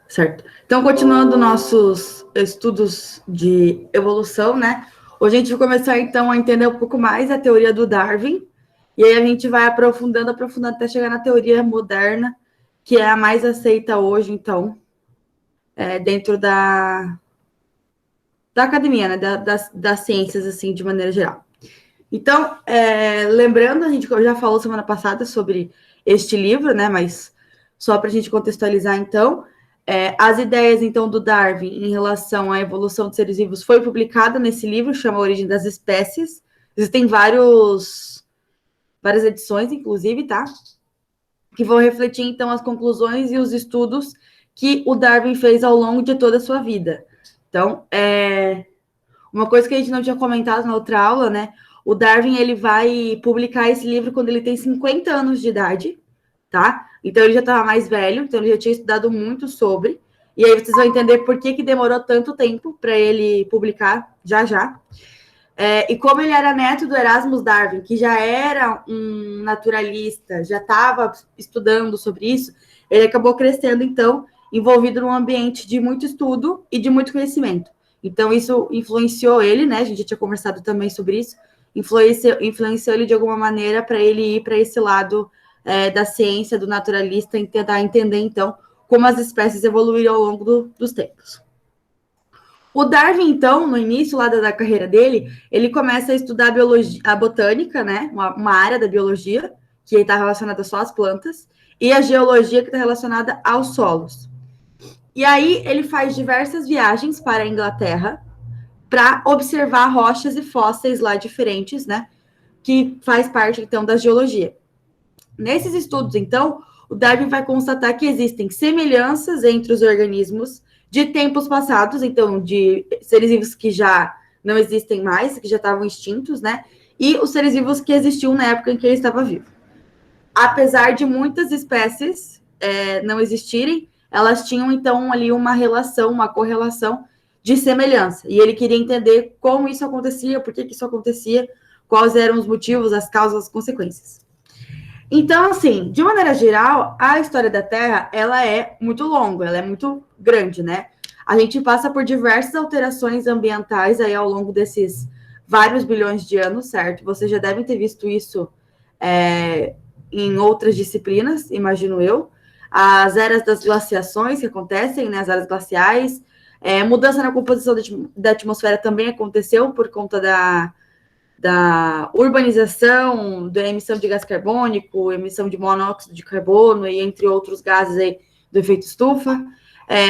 Certo. Então, continuando nossos estudos de evolução, né? Hoje a gente vai começar, então, a entender um pouco mais a teoria do Darwin. E aí a gente vai aprofundando até chegar na teoria moderna, que é a mais aceita hoje, então, dentro da academia, né? Das ciências, assim, de maneira geral. Então, lembrando, a gente já falou semana passada sobre este livro, né? Mas só para a gente contextualizar, então, as ideias, então, do Darwin em relação à evolução de seres vivos foi publicada nesse livro, chama A Origem das Espécies. Existem várias edições, inclusive, tá? Que vão refletir, então, as conclusões e os estudos que o Darwin fez ao longo de toda a sua vida. Então, uma coisa que a gente não tinha comentado na outra aula, né? O Darwin, ele vai publicar esse livro quando ele tem 50 anos de idade, tá? Então, ele já estava mais velho, então ele já tinha estudado muito sobre. E aí vocês vão entender por que demorou tanto tempo para ele publicar, já. E como ele era neto do Erasmus Darwin, que já era um naturalista, já estava estudando sobre isso, ele acabou crescendo, então, envolvido num ambiente de muito estudo e de muito conhecimento. Então, isso influenciou ele, né? A gente já tinha conversado também sobre isso, influenciou ele de alguma maneira para ele ir para esse lado da ciência, do naturalista, e tentar entender, então, como as espécies evoluíram ao longo dos tempos. O Darwin, então, no início lá da carreira dele, ele começa a estudar a biologia, a botânica, né? Uma área da biologia, que está relacionada só às plantas, e a geologia, que está relacionada aos solos. E aí ele faz diversas viagens para a Inglaterra para observar rochas e fósseis lá diferentes, né? Que faz parte, então, da geologia. Nesses estudos, então, o Darwin vai constatar que existem semelhanças entre os organismos de tempos passados, então, de seres vivos que já não existem mais, que já estavam extintos, né? E os seres vivos que existiam na época em que ele estava vivo. Apesar de muitas espécies não existirem, elas tinham, então, ali uma relação, uma correlação de semelhança. E ele queria entender como isso acontecia, por que isso acontecia, quais eram os motivos, as causas, as consequências. Então, assim, de maneira geral, a história da Terra, ela é muito longa, ela é muito grande, né? A gente passa por diversas alterações ambientais aí ao longo desses vários bilhões de anos, certo? Vocês já devem ter visto isso em outras disciplinas, imagino eu. As eras das glaciações que acontecem, né? As eras glaciais. Mudança na composição da atmosfera também aconteceu por conta da urbanização, da emissão de gás carbônico, emissão de monóxido de carbono e entre outros gases aí do efeito estufa.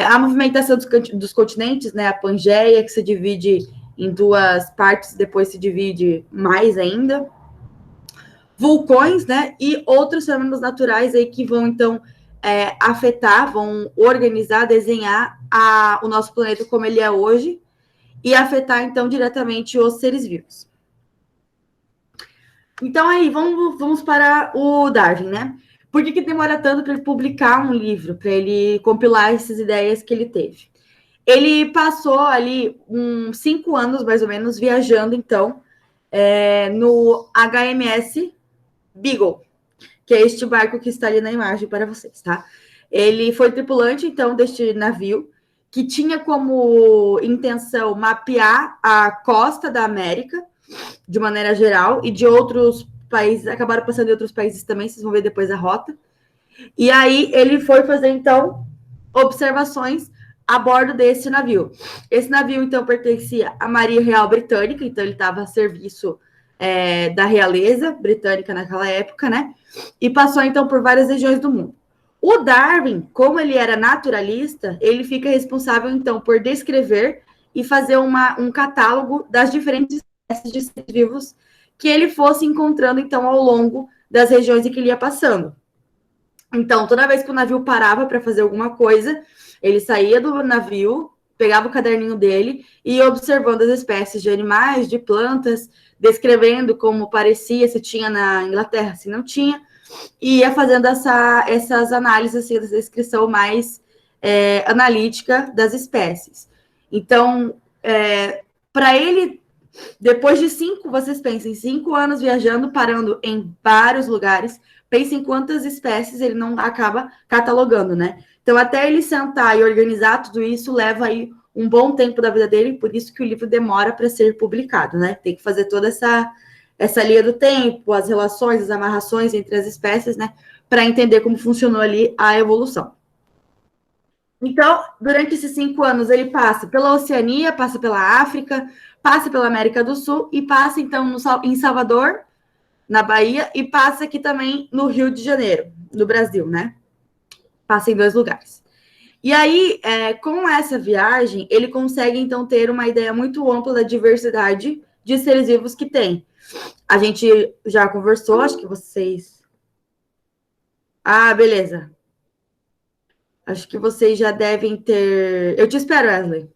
A movimentação dos continentes, né, a Pangeia, que se divide em duas partes, depois se divide mais ainda. Vulcões, né, e outros fenômenos naturais aí que vão, então, afetar, vão organizar, desenhar o nosso planeta como ele é hoje e afetar, então, diretamente os seres vivos. Então, aí, vamos para o Darwin, né? Por que demora tanto para ele publicar um livro, para ele compilar essas ideias que ele teve? Ele passou ali 5 anos, mais ou menos, viajando, então, no HMS Beagle, que é este barco que está ali na imagem para vocês, tá? Ele foi tripulante, então, deste navio, que tinha como intenção mapear a costa da América, de maneira geral, e de outros países, acabaram passando em outros países também, vocês vão ver depois a rota. E aí ele foi fazer, então, observações a bordo desse navio. Esse navio, então, pertencia à Marinha Real Britânica, então ele estava a serviço da realeza britânica naquela época, né? E passou, então, por várias regiões do mundo. O Darwin, como ele era naturalista, ele fica responsável, então, por descrever e fazer um catálogo das diferentes espécies de seres vivos que ele fosse encontrando, então, ao longo das regiões em que ele ia passando. Então, toda vez que o navio parava para fazer alguma coisa, ele saía do navio, pegava o caderninho dele e ia observando as espécies de animais, de plantas, descrevendo como parecia, se tinha na Inglaterra, se não tinha, e ia fazendo essas análises, assim, essa descrição mais analítica das espécies. Então, para ele, depois de vocês pensem, 5 anos viajando, parando em vários lugares, pensa em quantas espécies ele não acaba catalogando, né? Então, até ele sentar e organizar tudo isso, leva aí um bom tempo da vida dele, por isso que o livro demora para ser publicado, né? Tem que fazer toda essa linha do tempo, as relações, as amarrações entre as espécies, né? Para entender como funcionou ali a evolução. Então, durante esses 5 anos, ele passa pela Oceania, passa pela África, passa pela América do Sul e passa, então, em Salvador, na Bahia, e passa aqui também no Rio de Janeiro, no Brasil, né? Passa em 2 lugares. E aí, com essa viagem, ele consegue, então, ter uma ideia muito ampla da diversidade de seres vivos que tem. A gente já conversou, acho que vocês... Ah, beleza. Acho que vocês já devem ter... Eu te espero, Wesley.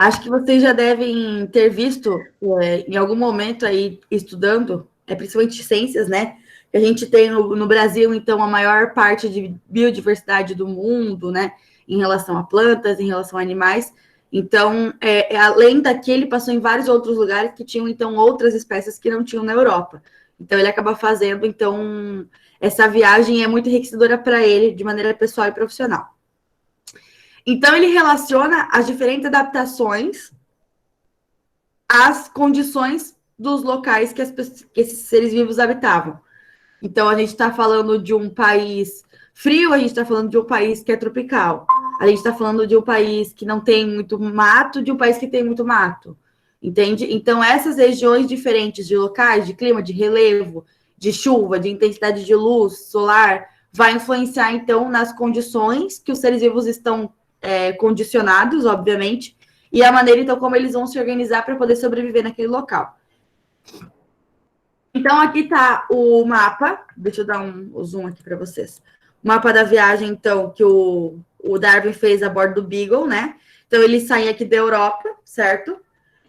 Acho que vocês já devem ter visto, em algum momento aí, estudando, principalmente ciências, né? Que a gente tem no Brasil, então, a maior parte de biodiversidade do mundo, né? Em relação a plantas, em relação a animais. Então, além daqui, ele passou em vários outros lugares que tinham, então, outras espécies que não tinham na Europa. Então, ele acaba fazendo, então, essa viagem é muito enriquecedora para ele, de maneira pessoal e profissional. Então, ele relaciona as diferentes adaptações às condições dos locais que esses seres vivos habitavam. Então, a gente está falando de um país frio, a gente está falando de um país que é tropical. A gente está falando de um país que não tem muito mato, de um país que tem muito mato. Entende? Então, essas regiões diferentes de locais, de clima, de relevo, de chuva, de intensidade de luz solar, vai influenciar, então, nas condições que os seres vivos estão condicionados, obviamente, e a maneira, então, como eles vão se organizar para poder sobreviver naquele local. Então, aqui está o mapa, deixa eu dar um zoom aqui para vocês. O mapa da viagem, então, que o Darwin fez a bordo do Beagle, né? Então, eles saem aqui da Europa, certo?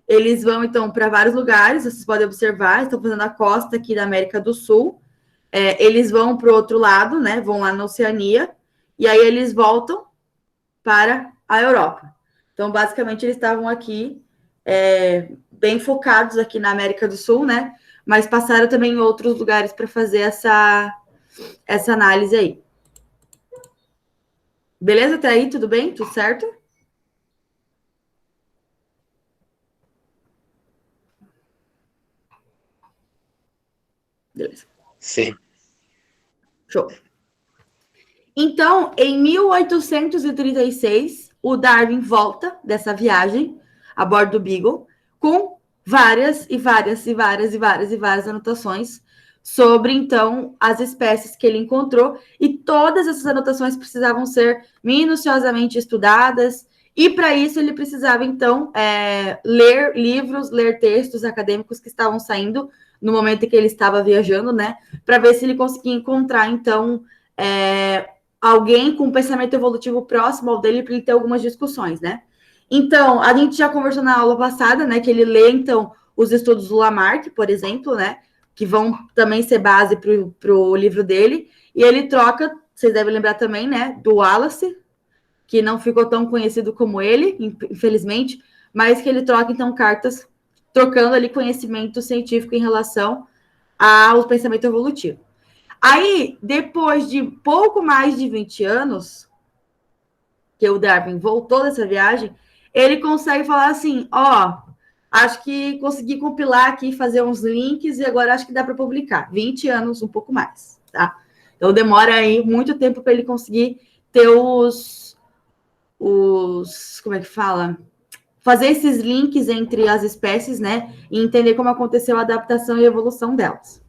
Eles vão, então, para vários lugares, vocês podem observar, estão fazendo a costa aqui da América do Sul. Eles vão para o outro lado, né? Vão lá na Oceania, e aí eles voltam para a Europa. Então, basicamente, eles estavam aqui bem focados aqui na América do Sul, né? Mas passaram também em outros lugares para fazer essa análise aí. Beleza? Até aí, tudo bem? Tudo certo? Beleza. Sim. Show. Então, em 1836, o Darwin volta dessa viagem a bordo do Beagle com várias anotações sobre, então, as espécies que ele encontrou, e todas essas anotações precisavam ser minuciosamente estudadas, e para isso ele precisava, então, ler livros, ler textos acadêmicos que estavam saindo no momento em que ele estava viajando, né, para ver se ele conseguia encontrar, então, alguém com um pensamento evolutivo próximo ao dele para ele ter algumas discussões, né? Então, a gente já conversou na aula passada, né, que ele lê, então, os estudos do Lamarck, por exemplo, né, que vão também ser base para o livro dele, e ele troca, vocês devem lembrar também, né, do Wallace, que não ficou tão conhecido como ele, infelizmente, mas que ele troca, então, cartas, trocando ali conhecimento científico em relação ao pensamento evolutivo. Aí, depois de pouco mais de 20 anos, que o Darwin voltou dessa viagem, ele consegue falar assim, acho que consegui compilar aqui, fazer uns links, e agora acho que dá para publicar. 20 anos, um pouco mais, tá? Então, demora aí muito tempo para ele conseguir ter como é que fala? Fazer esses links entre as espécies, né? E entender como aconteceu a adaptação e a evolução delas.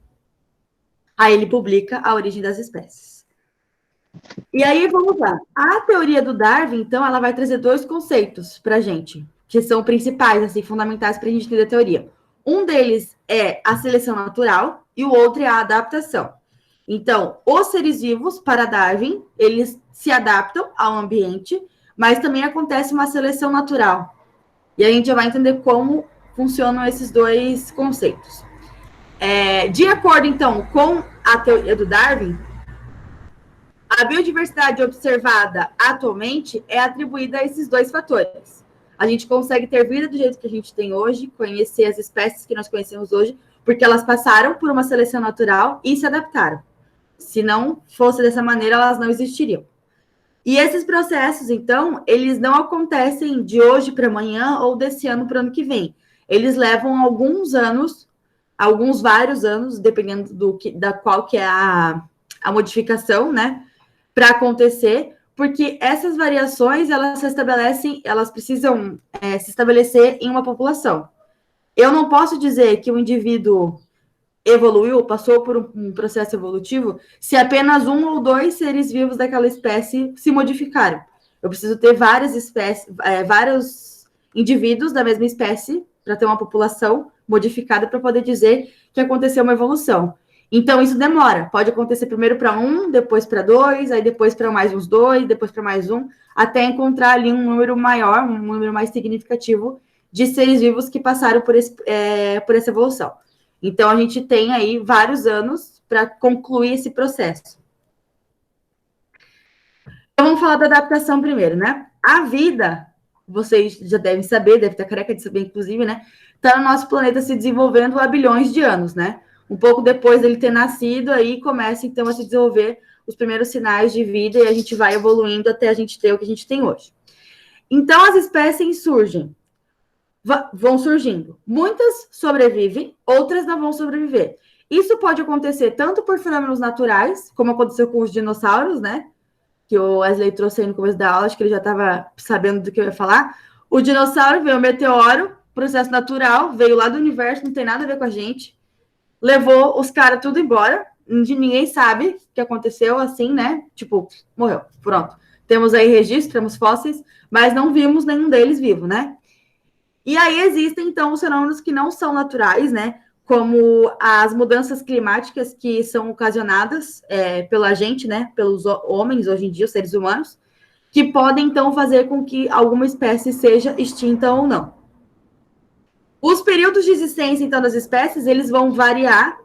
Aí ele publica A Origem das Espécies. E aí, vamos lá. A teoria do Darwin, então, ela vai trazer 2 conceitos para a gente, que são principais, assim, fundamentais para a gente entender a teoria. Um deles é a seleção natural e o outro é a adaptação. Então, os seres vivos, para Darwin, eles se adaptam ao ambiente, mas também acontece uma seleção natural. E a gente já vai entender como funcionam esses dois conceitos. De acordo, então, com a teoria do Darwin, a biodiversidade observada atualmente é atribuída a esses dois fatores. A gente consegue ter vida do jeito que a gente tem hoje, conhecer as espécies que nós conhecemos hoje, porque elas passaram por uma seleção natural e se adaptaram. Se não fosse dessa maneira, elas não existiriam. E esses processos, então, eles não acontecem de hoje para amanhã ou desse ano para o ano que vem. Eles levam alguns anos, vários anos, dependendo da qual que é a modificação, né, para acontecer, porque essas variações, elas precisam se estabelecer em uma população. Eu não posso dizer que o indivíduo evoluiu, passou por um processo evolutivo, se apenas um ou dois seres vivos daquela espécie se modificaram. Eu preciso ter várias espécies, vários indivíduos da mesma espécie para ter uma população modificada para poder dizer que aconteceu uma evolução. Então, isso demora. Pode acontecer primeiro para um, depois para dois, aí depois para mais uns dois, depois para mais um, até encontrar ali um número maior, um número mais significativo de seres vivos que passaram por essa evolução. Então, a gente tem aí vários anos para concluir esse processo. Então, vamos falar da adaptação primeiro, né? A vida, vocês já devem saber, deve estar careca de saber, inclusive, né? Está no nosso planeta se desenvolvendo há bilhões de anos, né? Um pouco depois dele ter nascido, aí começa, então, a se desenvolver os primeiros sinais de vida e a gente vai evoluindo até a gente ter o que a gente tem hoje. Então, as espécies vão surgindo. Muitas sobrevivem, outras não vão sobreviver. Isso pode acontecer tanto por fenômenos naturais, como aconteceu com os dinossauros, né? Que o Wesley trouxe aí no começo da aula, acho que ele já estava sabendo do que eu ia falar. O dinossauro veio um meteoro, processo natural, veio lá do universo, não tem nada a ver com a gente. Levou os caras tudo embora, ninguém sabe o que aconteceu, assim, né? Tipo, morreu, pronto. Temos aí registro, temos fósseis, mas não vimos nenhum deles vivo, né? E aí existem, então, os fenômenos que não são naturais, né? Como as mudanças climáticas que são ocasionadas pela gente, né? Pelos homens, hoje em dia, os seres humanos, que podem, então, fazer com que alguma espécie seja extinta ou não. Os períodos de existência, então, das espécies, eles vão variar.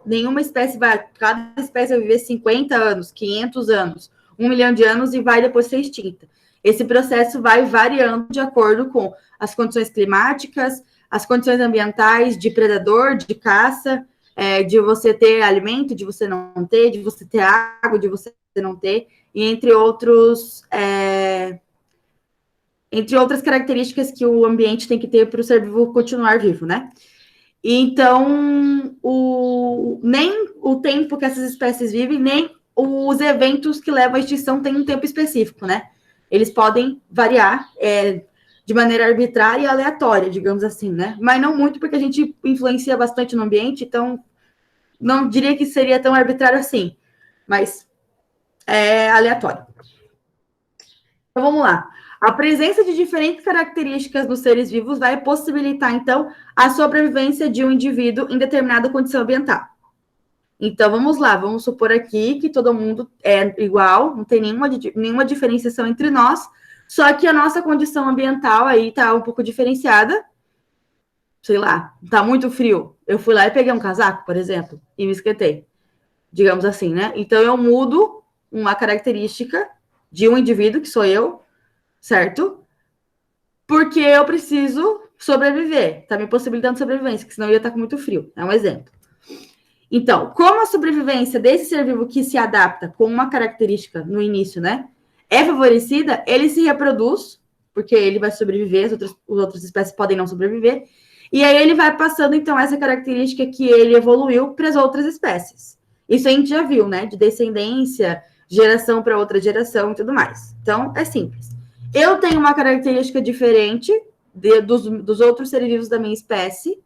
Cada espécie vai viver 50 anos, 500 anos, 1 milhão de anos e vai depois ser extinta. Esse processo vai variando de acordo com as condições climáticas, as condições ambientais, de predador, de caça, de você ter alimento, de você não ter, de você ter água, de você não ter, e entre outras características que o ambiente tem que ter para o ser vivo continuar vivo, né? Então, nem o tempo que essas espécies vivem, nem os eventos que levam à extinção têm um tempo específico, né? Eles podem variar de maneira arbitrária e aleatória, digamos assim, né? Mas não muito, porque a gente influencia bastante no ambiente, então não diria que seria tão arbitrário assim, mas é aleatório. Então, vamos lá. A presença de diferentes características nos seres vivos vai possibilitar, então, a sobrevivência de um indivíduo em determinada condição ambiental. Então, vamos lá, vamos supor aqui que todo mundo é igual, não tem nenhuma diferenciação entre nós, só que a nossa condição ambiental aí tá um pouco diferenciada. Sei lá, tá muito frio. Eu fui lá e peguei um casaco, por exemplo, e me esquentei. Digamos assim, né? Então, eu mudo uma característica de um indivíduo, que sou eu, certo? Porque eu preciso sobreviver. Tá me possibilitando sobrevivência, porque senão eu ia estar com muito frio. É um exemplo. Então, como a sobrevivência desse ser vivo que se adapta com uma característica no início, né, é favorecida, ele se reproduz, porque ele vai sobreviver, as outras espécies podem não sobreviver, e aí ele vai passando, então, essa característica que ele evoluiu para as outras espécies. Isso a gente já viu, né, de descendência, geração para outra geração e tudo mais. Então, é simples. Eu tenho uma característica diferente dos outros seres vivos da minha espécie,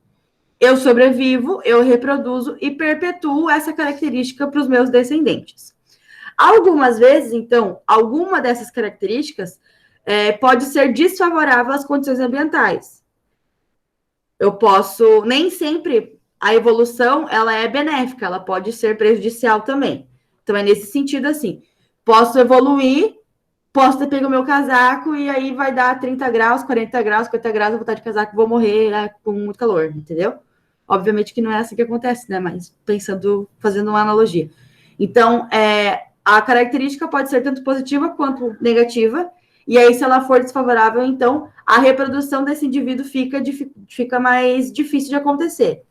eu sobrevivo, eu reproduzo e perpetuo essa característica para os meus descendentes. Algumas vezes, então, alguma dessas características pode ser desfavorável às condições ambientais. Nem sempre a evolução ela é benéfica, ela pode ser prejudicial também. Então, é nesse sentido, assim, posso evoluir, posso ter pego o meu casaco e aí vai dar 30 graus, 40 graus, 50 graus, eu vou estar de casaco, vou morrer, né, com muito calor, entendeu? Obviamente que não é assim que acontece, né? Mas fazendo uma analogia. Então, a característica pode ser tanto positiva quanto negativa, e aí, se ela for desfavorável, então, a reprodução desse indivíduo fica mais difícil de acontecer.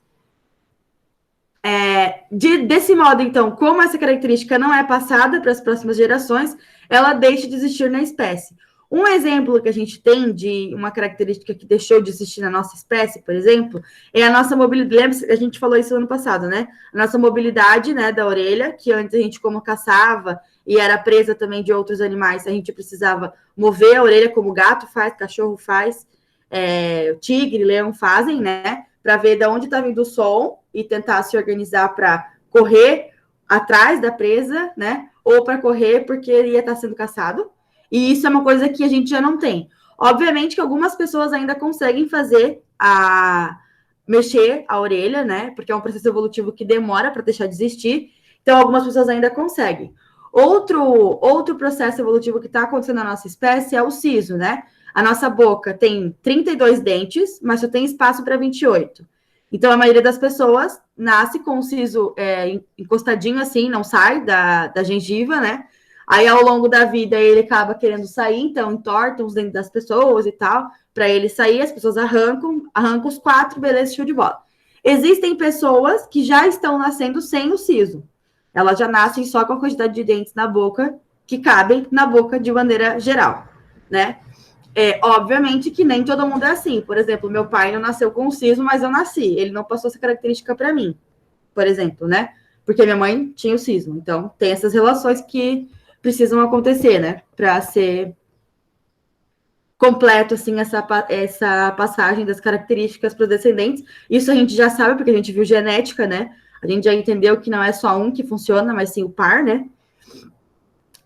Desse modo, então, como essa característica não é passada para as próximas gerações, ela deixa de existir na espécie. Um exemplo que a gente tem de uma característica que deixou de existir na nossa espécie, por exemplo, é a nossa mobilidade. Lembra, a gente falou isso ano passado, né? A nossa mobilidade, né, da orelha, que antes a gente, como caçava e era presa também de outros animais, a gente precisava mover a orelha, como o gato faz, cachorro faz, o tigre, leão fazem, né? Para ver de onde está vindo o som e tentar se organizar para correr atrás da presa, né? Ou para correr porque ia estar sendo caçado. E isso é uma coisa que a gente já não tem. Obviamente que algumas pessoas ainda conseguem mexer a orelha, né? Porque é um processo evolutivo que demora para deixar de existir. Então, algumas pessoas ainda conseguem. Outro processo evolutivo que está acontecendo na nossa espécie é o siso, né? A nossa boca tem 32 dentes, mas só tem espaço para 28. Então, a maioria das pessoas nasce com o siso encostadinho assim, não sai da gengiva, né? Aí, ao longo da vida, ele acaba querendo sair, então entortam os dentes das pessoas e tal. Para ele sair, as pessoas arrancam os 4, beleza, show de bola. Existem pessoas que já estão nascendo sem o siso. Elas já nascem só com a quantidade de dentes na boca que cabem na boca de maneira geral, né? Obviamente que nem todo mundo é assim. Por exemplo, meu pai não nasceu com o siso, mas eu nasci. Ele não passou essa característica para mim, por exemplo, né? Porque minha mãe tinha o siso. Então, tem essas relações que precisam acontecer, né? Para ser completo, assim, essa passagem das características para os descendentes. Isso a gente já sabe, porque a gente viu genética, né? A gente já entendeu que não é só um que funciona, mas sim o par, né?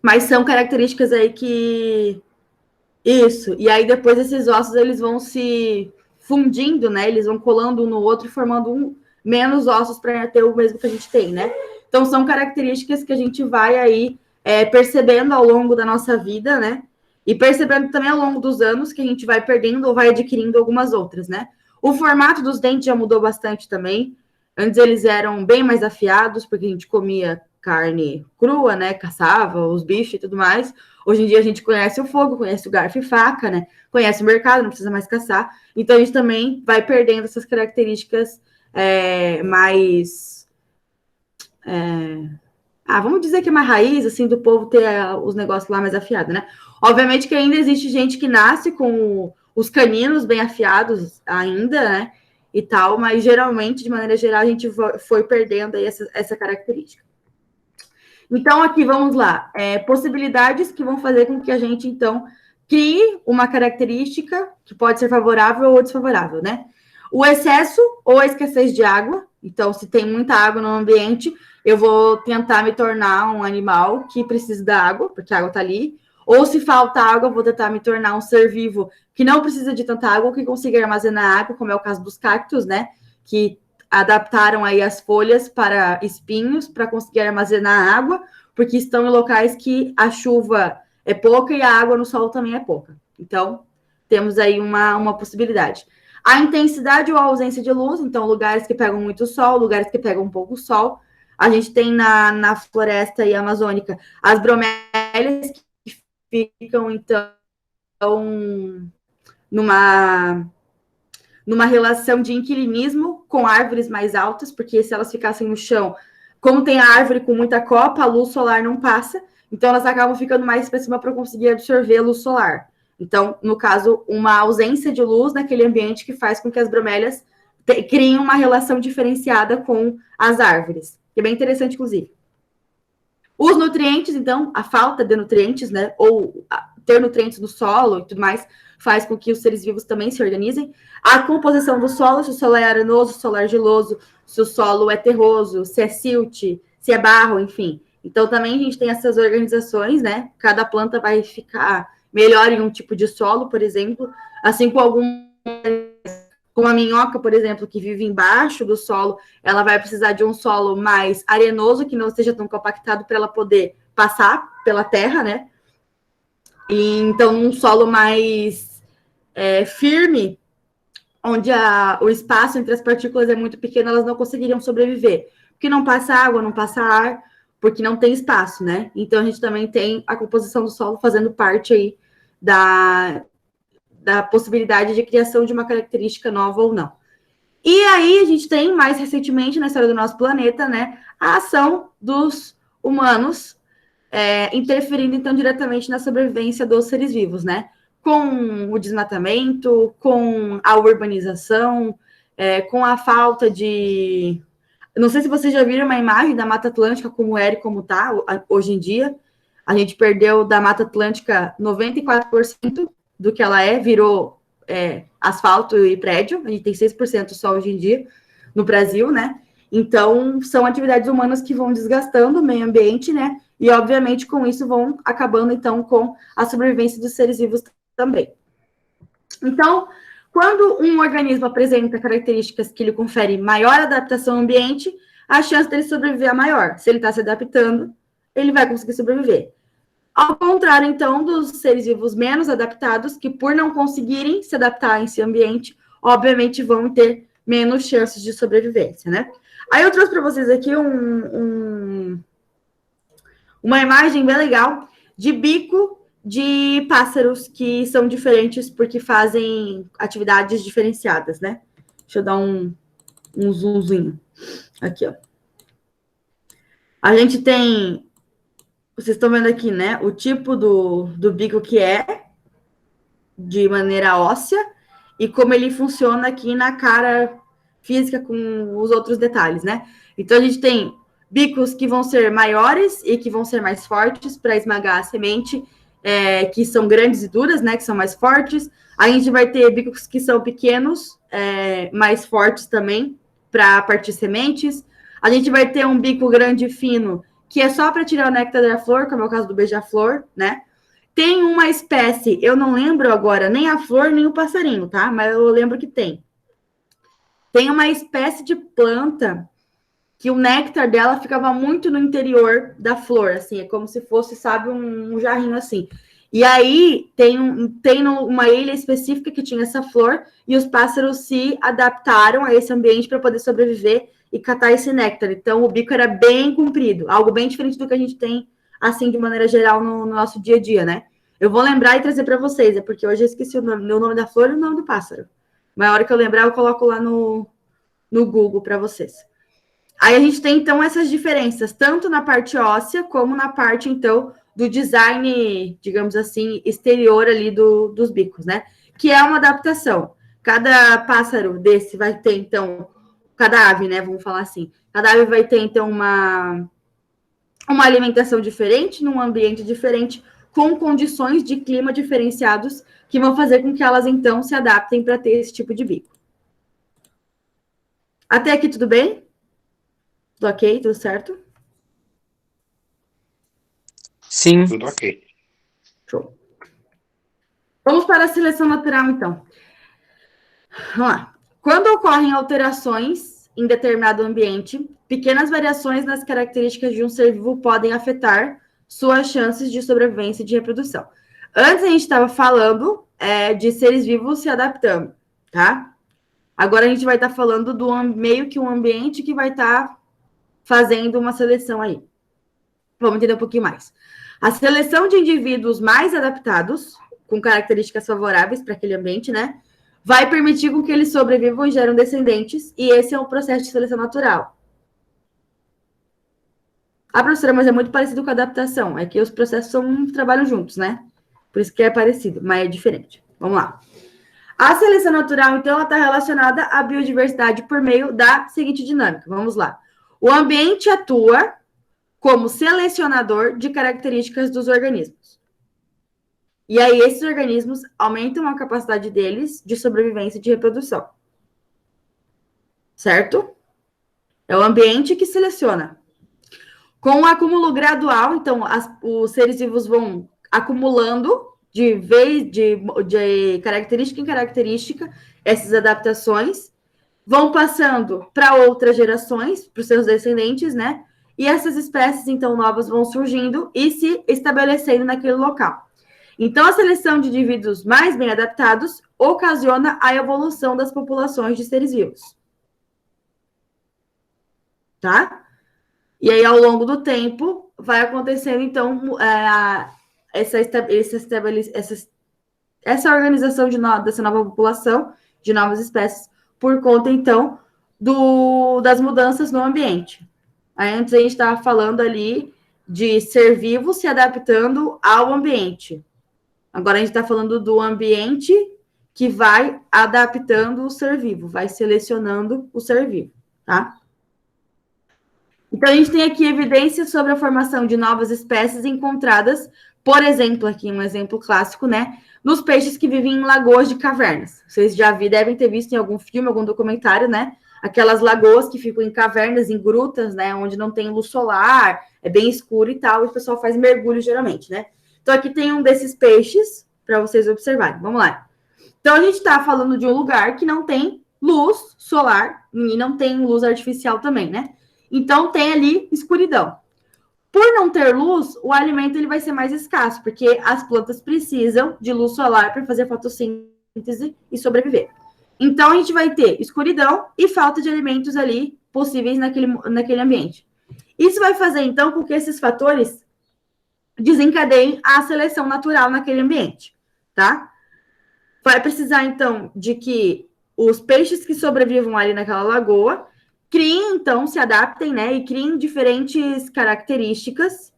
Mas são características aí que... Isso. E aí, depois, esses ossos, eles vão se fundindo, né? Eles vão colando um no outro e formando menos ossos para ter o mesmo que a gente tem, né? Então, são características que a gente vai aí percebendo ao longo da nossa vida, né? E percebendo também ao longo dos anos que a gente vai perdendo ou vai adquirindo algumas outras, né? O formato dos dentes já mudou bastante também. Antes eles eram bem mais afiados, porque a gente comia carne crua, né? Caçava os bichos e tudo mais. Hoje em dia a gente conhece o fogo, conhece o garfo e faca, né? Conhece o mercado, não precisa mais caçar. Então a gente também vai perdendo essas características mais... vamos dizer que é mais raiz, assim, do povo ter os negócios lá mais afiados, né? Obviamente que ainda existe gente que nasce com os caninos bem afiados ainda, né? E tal, mas geralmente, de maneira geral, a gente foi perdendo aí essa característica. Então, aqui, vamos lá. Possibilidades que vão fazer com que a gente, então, crie uma característica que pode ser favorável ou desfavorável, né? O excesso ou a escassez de água. Então, se tem muita água no ambiente, eu vou tentar me tornar um animal que precisa da água, porque a água está ali. Ou se falta água, eu vou tentar me tornar um ser vivo que não precisa de tanta água, que consiga armazenar água, como é o caso dos cactos, né? Que adaptaram aí as folhas para espinhos para conseguir armazenar água, porque estão em locais que a chuva é pouca e a água no solo também é pouca. Então, temos aí uma possibilidade. A intensidade ou a ausência de luz, então, lugares que pegam muito sol, lugares que pegam pouco sol. A gente tem na floresta e amazônica as bromélias que ficam, então, numa relação de inquilinismo com árvores mais altas, porque se elas ficassem no chão, como tem a árvore com muita copa, a luz solar não passa, então elas acabam ficando mais para cima para conseguir absorver a luz solar. Então, no caso, uma ausência de luz naquele ambiente que faz com que as bromélias criem uma relação diferenciada com as árvores, que é bem interessante, inclusive. Os nutrientes, então, a falta de nutrientes, né, ou ter nutrientes no solo e tudo mais, faz com que os seres vivos também se organizem. A composição do solo, se o solo é arenoso, se o solo é argiloso, se o solo é terroso, se é silt, se é barro, enfim. Então, também a gente tem essas organizações, né? Cada planta vai ficar melhor em um tipo de solo, por exemplo, assim como alguns Como a minhoca, por exemplo, que vive embaixo do solo, ela vai precisar de um solo mais arenoso, que não seja tão compactado para ela poder passar pela terra, né? E, então, um solo mais firme, onde o espaço entre as partículas é muito pequeno, elas não conseguiriam sobreviver. Porque não passa água, não passa ar, porque não tem espaço, né? Então, a gente também tem a composição do solo fazendo parte aí da possibilidade de criação de uma característica nova ou não. E aí, a gente tem, mais recentemente, na história do nosso planeta, né, a ação dos humanos interferindo, então, diretamente na sobrevivência dos seres vivos, né? Com o desmatamento, com a urbanização, com a falta de... Não sei se vocês já viram uma imagem da Mata Atlântica, como era e como está hoje em dia. A gente perdeu da Mata Atlântica 94% do que ela virou asfalto e prédio. A gente tem 6% só hoje em dia no Brasil, né? Então, são atividades humanas que vão desgastando o meio ambiente, né? E, obviamente, com isso vão acabando, então, com a sobrevivência dos seres vivos também. Então, quando um organismo apresenta características que lhe conferem maior adaptação ao ambiente, a chance dele sobreviver é maior. Se ele está se adaptando, ele vai conseguir sobreviver. Ao contrário, então, dos seres vivos menos adaptados, que por não conseguirem se adaptar a esse ambiente, obviamente vão ter menos chances de sobrevivência, né? Aí eu trouxe para vocês aqui uma imagem bem legal de bico de pássaros que são diferentes porque fazem atividades diferenciadas, né? Deixa eu dar um zoomzinho. Aqui, ó. A gente tem... Vocês estão vendo aqui, né? O tipo do bico que é, de maneira óssea, e como ele funciona aqui na cara física com os outros detalhes, né? Então, a gente tem bicos que vão ser maiores e que vão ser mais fortes para esmagar a semente, que são grandes e duras, né? Que são mais fortes. A gente vai ter bicos que são pequenos, mais fortes também, para partir sementes. A gente vai ter um bico grande e fino, que é só para tirar o néctar da flor, como é o caso do beija-flor, né? Tem uma espécie, eu não lembro agora nem a flor, nem o passarinho, tá? Mas eu lembro que tem. Tem uma espécie de planta que o néctar dela ficava muito no interior da flor, assim, é como se fosse, sabe, um jarrinho assim. E aí tem uma ilha específica que tinha essa flor e os pássaros se adaptaram a esse ambiente para poder sobreviver e catar esse néctar. Então o bico era bem comprido, algo bem diferente do que a gente tem, assim, de maneira geral no nosso dia a dia, né? Eu vou lembrar e trazer para vocês, porque hoje eu esqueci o nome da flor e o nome do pássaro. Mas na hora que eu lembrar, eu coloco lá no Google para vocês. Aí a gente tem, então, essas diferenças, tanto na parte óssea, como na parte, então, do design, digamos assim, exterior ali dos bicos, né? Que é uma adaptação. Cada pássaro desse vai ter, então, cada ave, né? Vamos falar assim. Cada ave vai ter, então, uma alimentação diferente, num ambiente diferente, com condições de clima diferenciados, que vão fazer com que elas, então, se adaptem para ter esse tipo de bico. Até aqui, tudo bem? Tudo ok? Tudo certo? Sim. Tudo ok. Show. Vamos para a seleção natural, então. Vamos lá. Quando ocorrem alterações em determinado ambiente, pequenas variações nas características de um ser vivo podem afetar suas chances de sobrevivência e de reprodução. Antes a gente estava falando de seres vivos se adaptando, tá? Agora a gente vai estar falando do meio que um ambiente que vai estar fazendo uma seleção aí. Vamos entender um pouquinho mais. A seleção de indivíduos mais adaptados, com características favoráveis para aquele ambiente, né? Vai permitir com que eles sobrevivam e geram descendentes, e esse é um processo de seleção natural. Ah, professora, mas é muito parecido com a adaptação. É que os processos trabalham juntos, né? Por isso que é parecido, mas é diferente. Vamos lá. A seleção natural, então, ela está relacionada à biodiversidade por meio da seguinte dinâmica. Vamos lá. O ambiente atua como selecionador de características dos organismos. E aí, esses organismos aumentam a capacidade deles de sobrevivência e de reprodução. Certo? É o ambiente que seleciona. Com o acúmulo gradual, então, os seres vivos vão acumulando de característica em característica essas adaptações, vão passando para outras gerações, para os seus descendentes, né? E essas espécies, então, novas vão surgindo e se estabelecendo naquele local. Então, a seleção de indivíduos mais bem adaptados ocasiona a evolução das populações de seres vivos. Tá? E aí, ao longo do tempo, vai acontecendo, então, essa organização dessa nova população, de novas espécies, por conta, então, das mudanças no ambiente. Aí, antes a gente estava falando ali de ser vivo se adaptando ao ambiente. Agora a gente está falando do ambiente que vai adaptando o ser vivo, vai selecionando o ser vivo, tá? Então, a gente tem aqui evidências sobre a formação de novas espécies encontradas, por exemplo, aqui um exemplo clássico, né? Nos peixes que vivem em lagoas de cavernas. Vocês já devem ter visto em algum filme, algum documentário, né? Aquelas lagoas que ficam em cavernas, em grutas, né? Onde não tem luz solar, é bem escuro e tal, e o pessoal faz mergulho geralmente, né? Então, aqui tem um desses peixes para vocês observarem. Vamos lá. Então, a gente está falando de um lugar que não tem luz solar e não tem luz artificial também, né? Então, tem ali escuridão. Por não ter luz, o alimento ele vai ser mais escasso, porque as plantas precisam de luz solar para fazer fotossíntese e sobreviver. Então, a gente vai ter escuridão e falta de alimentos ali possíveis naquele ambiente. Isso vai fazer, então, com que esses fatores desencadeiem a seleção natural naquele ambiente, tá? Vai precisar, então, de que os peixes que sobrevivam ali naquela lagoa criem, então, se adaptem, né, e criem diferentes características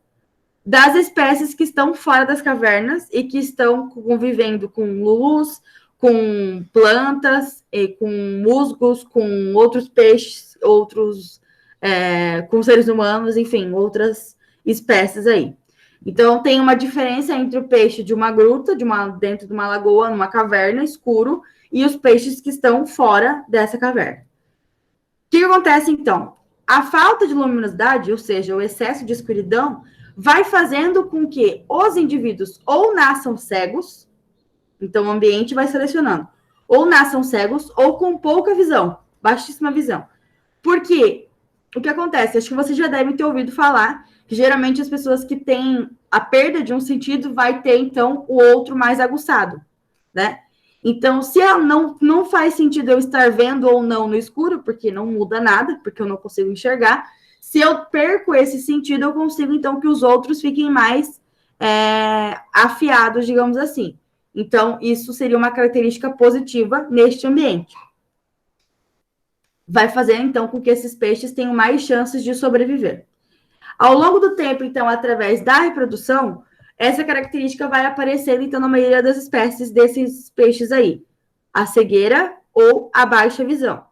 das espécies que estão fora das cavernas e que estão convivendo com luz, com plantas, e com musgos, com outros peixes, com seres humanos, enfim, outras espécies aí. Então, tem uma diferença entre o peixe de uma gruta, dentro de uma lagoa, numa caverna, escuro, e os peixes que estão fora dessa caverna. O que acontece, então? A falta de luminosidade, ou seja, o excesso de escuridão, vai fazendo com que os indivíduos ou nasçam cegos, então o ambiente vai selecionando, ou nasçam cegos ou com pouca visão, baixíssima visão. Porque o que acontece? Acho que vocês já devem ter ouvido falar que geralmente as pessoas que têm a perda de um sentido vai ter, então, o outro mais aguçado, né? Então, se não faz sentido eu estar vendo ou não no escuro, porque não muda nada, porque eu não consigo enxergar, se eu perco esse sentido, eu consigo, então, que os outros fiquem mais afiados, digamos assim. Então, isso seria uma característica positiva neste ambiente. Vai fazer, então, com que esses peixes tenham mais chances de sobreviver. Ao longo do tempo, então, através da reprodução, essa característica vai aparecendo, então, na maioria das espécies desses peixes aí. A cegueira ou a baixa visão.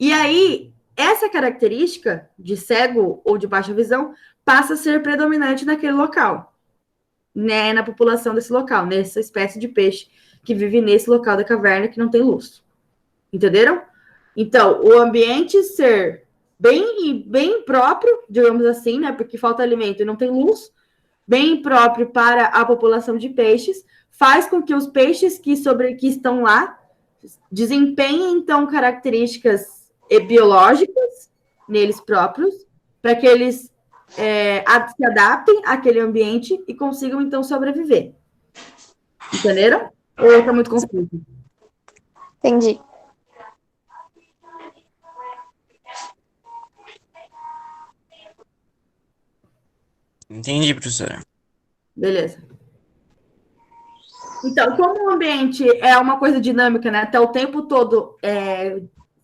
E aí, essa característica de cego ou de baixa visão passa a ser predominante naquele local, né, na população desse local, nessa espécie de peixe que vive nesse local da caverna que não tem luz. Entenderam? Então, o ambiente ser bem próprio, digamos assim, né, porque falta alimento e não tem luz, bem próprio para a população de peixes, faz com que os peixes que estão lá desempenhem, então, características biológicas neles próprios, para que eles se adaptem àquele ambiente e consigam, então, sobreviver. Entenderam? Ou está muito confuso? Entendi. Entendi, professora. Beleza. Então, como o ambiente é uma coisa dinâmica, né? Até o tempo todo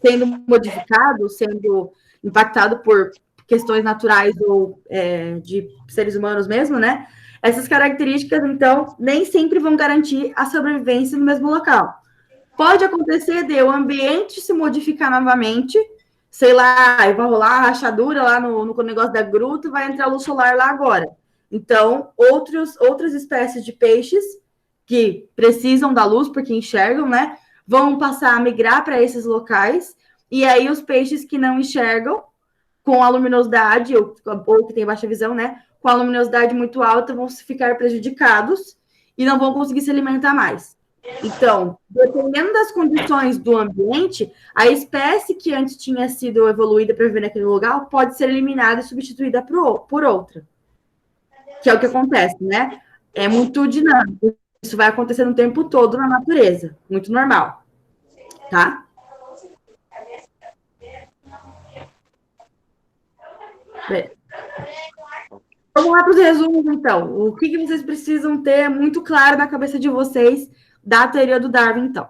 sendo modificado, sendo impactado por questões naturais ou de seres humanos mesmo, né? Essas características, então, nem sempre vão garantir a sobrevivência no mesmo local. Pode acontecer de o ambiente se modificar novamente, sei lá, vai rolar a rachadura lá no negócio da gruta e vai entrar luz solar lá agora. Então, outras espécies de peixes que precisam da luz porque enxergam, né, vão passar a migrar para esses locais, e aí os peixes que não enxergam com a luminosidade, ou que tem baixa visão, né, com a luminosidade muito alta, vão ficar prejudicados e não vão conseguir se alimentar mais. Então, dependendo das condições do ambiente, a espécie que antes tinha sido evoluída para viver naquele lugar pode ser eliminada e substituída por outra. Que é o que acontece, né? É muito dinâmico. Isso vai acontecendo o tempo todo na natureza. Muito normal. Tá? Bem, vamos lá para os resumos, então. O que vocês precisam ter muito claro na cabeça de vocês da teoria do Darwin, então?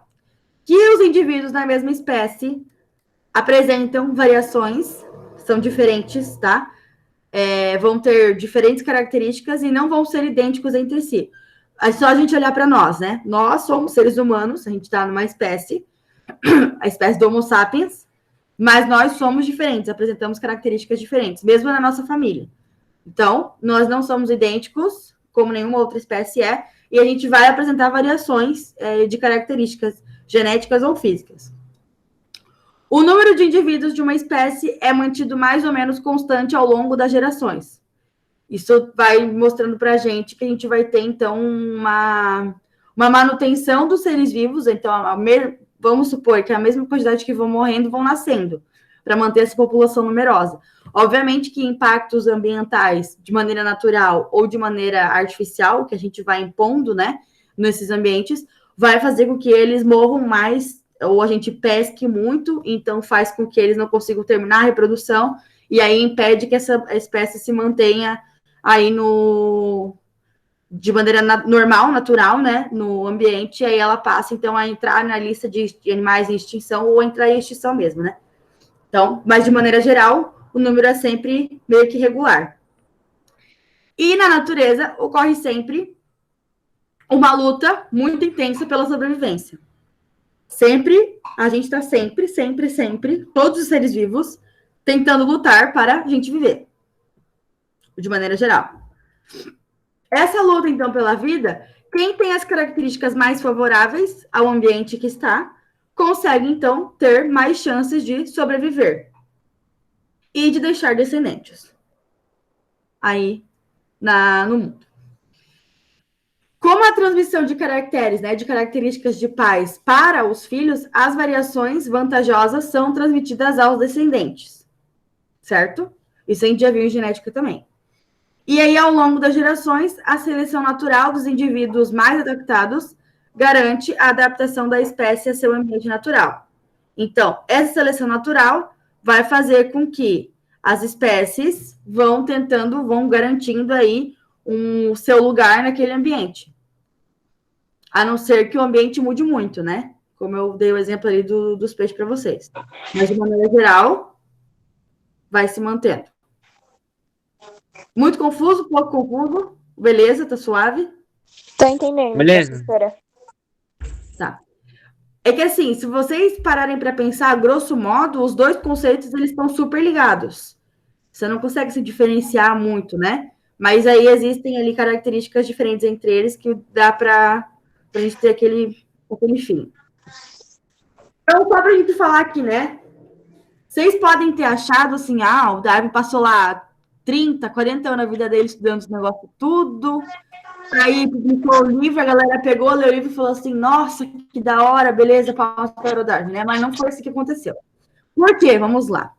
Que os indivíduos da mesma espécie apresentam variações, são diferentes, tá? Vão ter diferentes características e não vão ser idênticos entre si. É só a gente olhar para nós, né? Nós somos seres humanos, a gente está numa espécie, a espécie do Homo sapiens, mas nós somos diferentes, apresentamos características diferentes, mesmo na nossa família. Então, nós não somos idênticos, como nenhuma outra espécie é, e a gente vai apresentar variações de características genéticas ou físicas. O número de indivíduos de uma espécie é mantido mais ou menos constante ao longo das gerações. Isso vai mostrando para a gente que a gente vai ter, então, uma manutenção dos seres vivos. Então, vamos supor que a mesma quantidade que vão morrendo vão nascendo, para manter essa população numerosa. Obviamente que impactos ambientais, de maneira natural ou de maneira artificial, que a gente vai impondo, né, nesses ambientes, vai fazer com que eles morram mais, ou a gente pesque muito, então faz com que eles não consigam terminar a reprodução, e aí impede que essa espécie se mantenha aí de maneira normal, natural, né, no ambiente, e aí ela passa, então, a entrar na lista de animais em extinção, ou entrar em extinção mesmo, né. Então, mas de maneira geral, o número é sempre meio que regular. E na natureza, ocorre sempre uma luta muito intensa pela sobrevivência. Sempre, a gente está sempre, todos os seres vivos, tentando lutar para a gente viver. De maneira geral. Essa luta, então, pela vida, quem tem as características mais favoráveis ao ambiente que está, consegue, então, ter mais chances de sobreviver e de deixar descendentes aí no mundo. Como a transmissão de caracteres, né, de características de pais para os filhos, as variações vantajosas são transmitidas aos descendentes, certo? Isso a gente já viu em genética também. E aí, ao longo das gerações, a seleção natural dos indivíduos mais adaptados garante a adaptação da espécie a seu ambiente natural. Então, essa seleção natural vai fazer com que as espécies vão garantindo aí o seu lugar naquele ambiente. A não ser que o ambiente mude muito, né? Como eu dei o exemplo ali dos peixes para vocês. Mas, de maneira geral, vai se mantendo. Muito confuso, pouco confuso? Beleza, tá suave? Tô entendendo, Beleza. professora. Tá. É que assim, se vocês pararem para pensar, grosso modo, os dois conceitos eles estão super ligados. Você não consegue se diferenciar muito, né? Mas aí existem ali características diferentes entre eles que dá para a gente ter aquele fim. Então, só para a gente falar aqui, né? Vocês podem ter achado assim, o Darwin passou lá 30, 40 anos na vida dele estudando esse negócio tudo. Aí publicou o livro, a galera pegou, leu o livro e falou assim, nossa, que da hora, beleza, palmas para o Darwin, né? Mas não foi isso que aconteceu. Por quê? Vamos lá.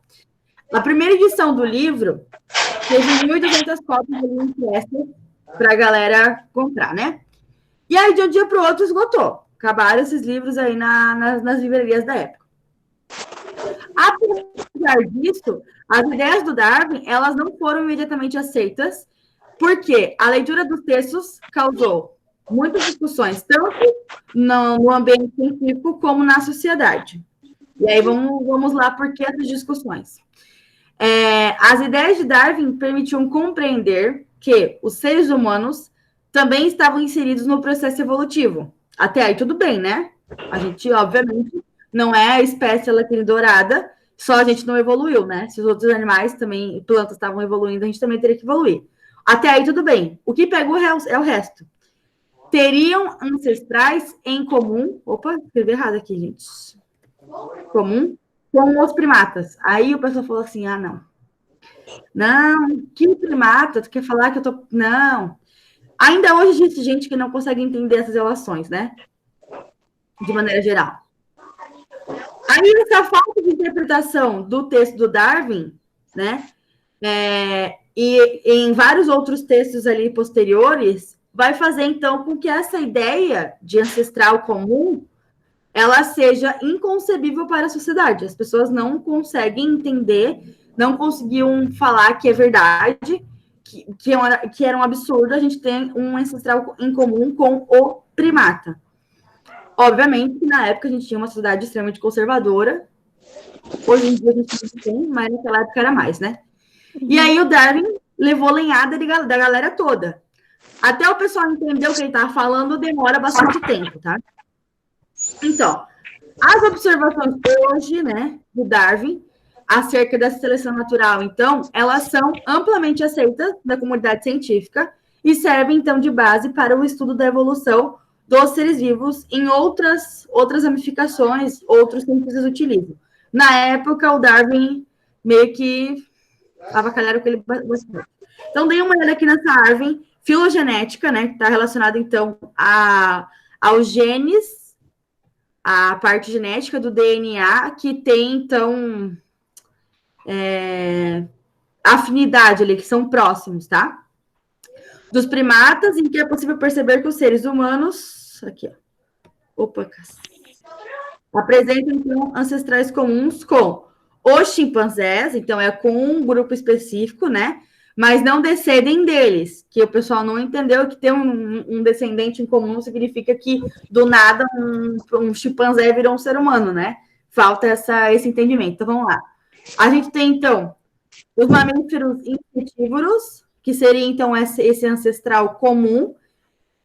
A primeira edição do livro teve 1.200 cópias ali impressas para a galera comprar, né? E aí, de um dia para o outro, esgotou. Acabaram esses livros aí nas livrarias da época. Apesar disso, as ideias do Darwin, elas não foram imediatamente aceitas, porque a leitura dos textos causou muitas discussões, tanto no ambiente científico como na sociedade. E aí, vamos lá, por que essas discussões? As ideias de Darwin permitiam compreender que os seres humanos também estavam inseridos no processo evolutivo. Até aí, tudo bem, né? A gente, obviamente, não é a espécie latina dourada, só a gente não evoluiu, né? Se os outros animais também, plantas estavam evoluindo, a gente também teria que evoluir. Até aí, tudo bem. O que pegou é o resto. Teriam ancestrais em comum... Opa, escrevi errado aqui, gente. Comum com os primatas. Aí o pessoal falou assim, não. Não, que primata? Tu quer falar que eu tô... Não. Ainda hoje existe gente que não consegue entender essas relações, né? de maneira geral. Aí, essa falta de interpretação do texto do Darwin, né, e em vários outros textos ali posteriores, vai fazer, então, com que essa ideia de ancestral comum, ela seja inconcebível para a sociedade. As pessoas não conseguem entender, não conseguiam falar que é verdade, que era um absurdo a gente ter um ancestral em comum com o primata. Obviamente que na época a gente tinha uma sociedade extremamente conservadora. Hoje em dia a gente não tem, mas naquela época era mais, né? E aí o Darwin levou lenhada da galera toda. Até o pessoal entender o que ele estava falando, demora bastante tempo, tá? Então, as observações hoje, né, do Darwin, acerca da seleção natural, então, elas são amplamente aceitas da comunidade científica e servem, então, de base para o estudo da evolução dos seres vivos em outras ramificações, outros cientistas utilizam. Na época, o Darwin meio que avacalharam com ele bastante. Então, dei uma olhada aqui nessa árvore filogenética, né, que está relacionada, então, aos genes, a parte genética do DNA, que tem, então, afinidade ali, que são próximos, tá? Dos primatas, em que é possível perceber que os seres humanos, aqui, ó, apresentam, então, ancestrais comuns com os chimpanzés, então é com um grupo específico, né? Mas não descendem deles, que o pessoal não entendeu que ter um descendente em comum significa que, do nada, um chimpanzé virou um ser humano, né? Falta esse entendimento. Então, vamos lá. A gente tem, então, os mamíferos insectívoros, que seria, então, esse ancestral comum,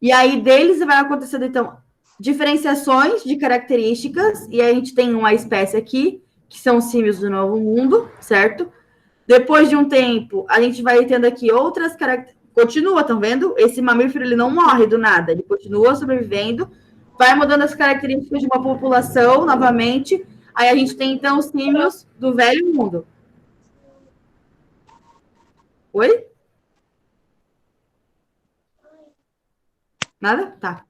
e aí deles vai acontecendo, então, diferenciações de características, e aí a gente tem uma espécie aqui, que são os símios do Novo Mundo, certo? Depois de um tempo, a gente vai tendo aqui outras características. Continua, estão vendo? Esse mamífero, ele não morre do nada, ele continua sobrevivendo, vai mudando as características de uma população, novamente. Aí a gente tem, então, os símios do Velho Mundo. Oi? Nada? Tá.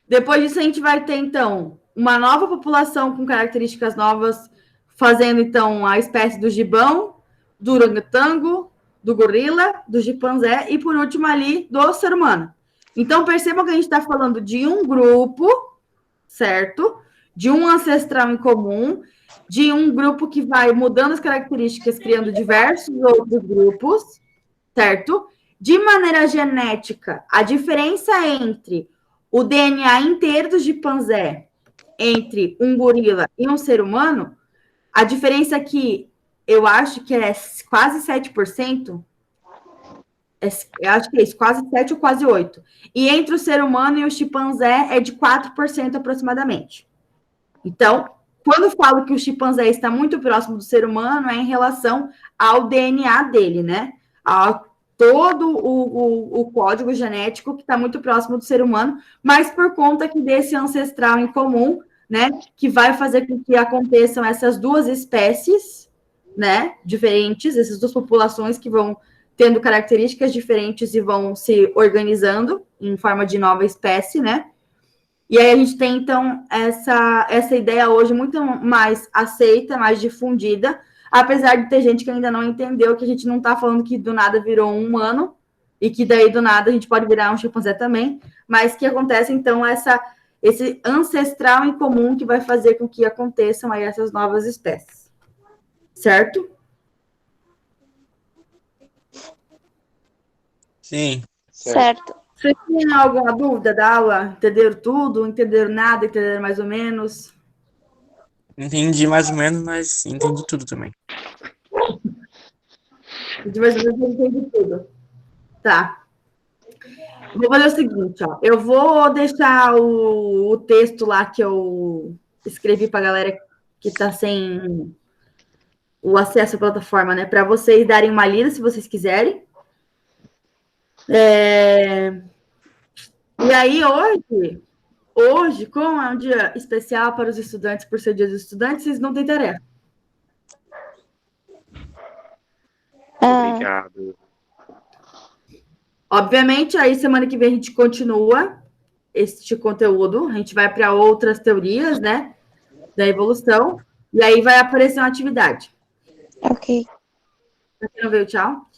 Depois disso, a gente vai ter, então, uma nova população com características novas, fazendo, então, a espécie do gibão, do orangotango, do gorila, do chimpanzé e, por último, ali, do ser humano. Então, percebam que a gente está falando de um grupo, certo? De um ancestral em comum, de um grupo que vai mudando as características, criando diversos outros grupos, certo? De maneira genética, a diferença entre o DNA inteiro do chimpanzé, entre um gorila e um ser humano, a diferença aqui, eu acho que é quase 7%. Eu acho que é isso, quase 7 ou quase 8%. E entre o ser humano e o chimpanzé é de 4% aproximadamente. Então, quando eu falo que o chimpanzé está muito próximo do ser humano, é em relação ao DNA dele, né? A todo o código genético que está muito próximo do ser humano, mas por conta que desse ancestral em comum, né? Que vai fazer com que aconteçam essas duas espécies, né? Diferentes, essas duas populações que vão tendo características diferentes e vão se organizando em forma de nova espécie, né? E aí a gente tem, então, essa ideia hoje muito mais aceita, mais difundida, apesar de ter gente que ainda não entendeu que a gente não está falando que do nada virou um humano, e que daí do nada a gente pode virar um chimpanzé também, mas que acontece, então, esse ancestral em comum que vai fazer com que aconteçam aí essas novas espécies. Certo? Sim. Certo. Vocês têm alguma dúvida da aula? Entenderam tudo? Entenderam nada? Entenderam mais ou menos? Entendi mais ou menos, mas entendi tudo também. De mais ou menos eu entendi tudo. Tá. Vou fazer o seguinte, ó. Eu vou deixar o texto lá que eu escrevi para a galera que está sem o acesso à plataforma, né? Para vocês darem uma lida, se vocês quiserem. E aí, hoje, como é um dia especial para os estudantes, por ser dia dos estudantes, vocês não têm tarefa. Obrigado. Obviamente, aí semana que vem a gente continua este conteúdo, a gente vai para outras teorias, né, da evolução, e aí vai aparecer uma atividade. Ok. Pra quem não veio, tchau.